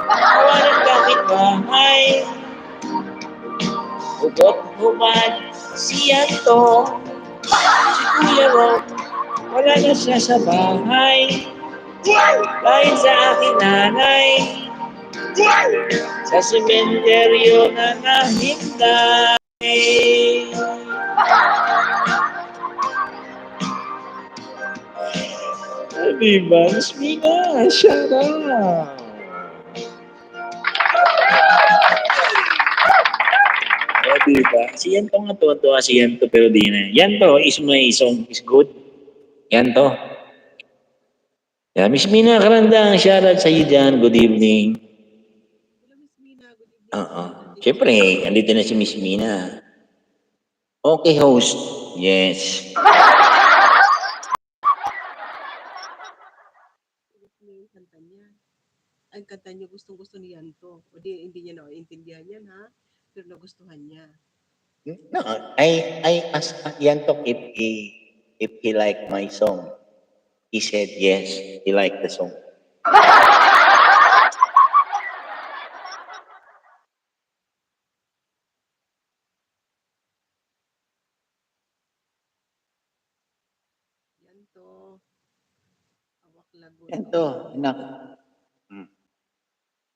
Gawa ng kapitbahay, ubot-hubad siya to. Si Kuya Rob, wala na siya sa bahay. Dahil sa aking nanay, sa sementeryo na nahimlay. Diba? Mina, siya na. Diba? Si Yanto nga tuwa-tuwa si Yanto pero di na. Yanto, is my song is good. Yanto. Yeah, Miss Mina Karandang, shoutout sa iyo dyan. Good evening. Oo. Siyempre, andito na si Miss Mina. Okay, host. Yes. Yung kanta niya. Ang kanta niya gustong-gusto ni Yanto. O di, hindi niya naiintindihan yan, ha? Pero nagustuhan niya. No, I asked Yanto if he liked my song. He said yes, he liked the song. Yanto, awak lagun. Yanto, anak. Hmm.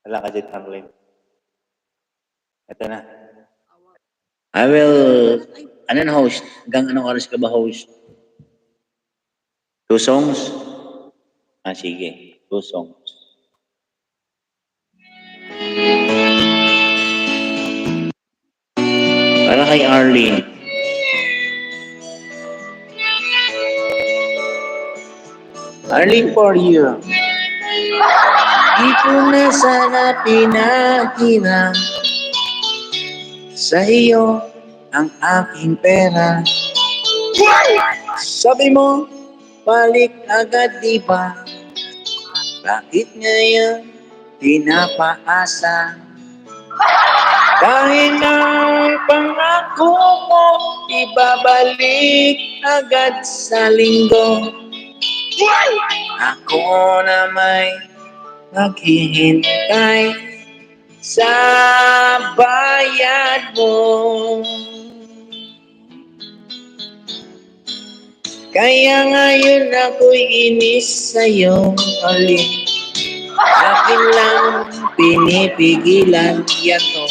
Wala ka dyan, Arlen. Ito na. Awak. I will, ano na host? Hanggang anong oras ka ba host? 2 songs? Ah, sige. 2 songs. Para kay Arlene. Arlene for you. Di ko na sana pinakina sa iyo ang aking pera. Sabi mo, balik agad di ba? Bakit ngayon pinapaasa? Dahil ang pangako mo, ibabalik agad sa linggo. Ako na may naghihintay sa bayad mo. Kaya ngayon ako'y inis sa'yo ulit. Akin lang pinipigilan yan to.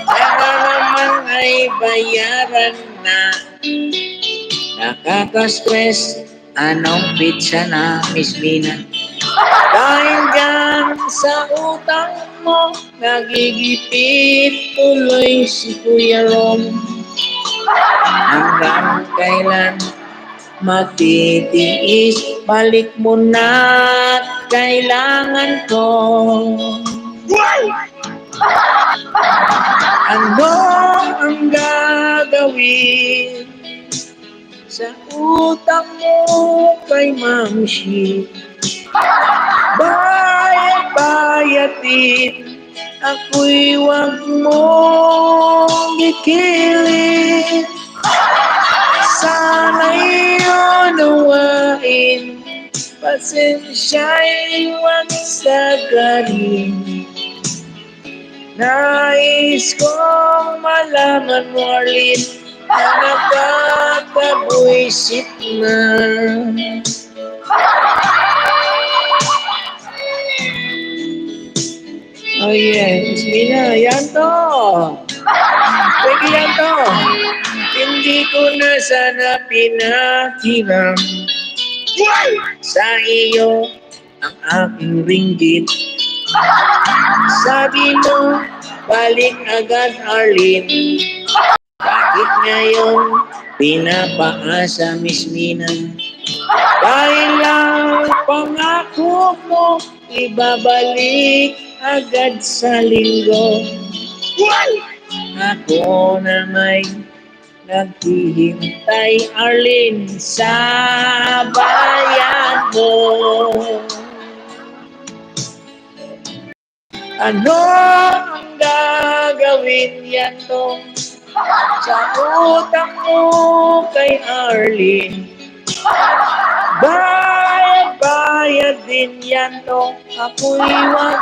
Sana naman ay bayaran na. Nakaka-stress, anong pizza na, Miss Mina? Dahil dyan sa utang mo, nagigipit tuloy si Kuya Rom. Hanggang kailan matitiis, balik mo na, kailangan ko. Ano ang gagawin sa utang mo kay Mamshi? Bayatin, ako'y wag mong ikilit. Sana'y unawain, pasensya'y wag sagarin. Nais kong malaman mo, Arlene, na nakakabuisit na. Oh yes, Mina, yan to. Pwede yan to. Hindi ko na sana pinakiram sa iyo ang aking ringgit. Sabi mo, balik agad, Arlene. Bakit ngayon pinapaasa, Miss Mina? Dahil lang pangako mo, ibabalik agad sa linggo. Ako na may naghihintay, Arlene, sa bayan mo. Ano ang gagawin yan to sa utang mo kay Arlene? Bayad din yan to, ako'y wag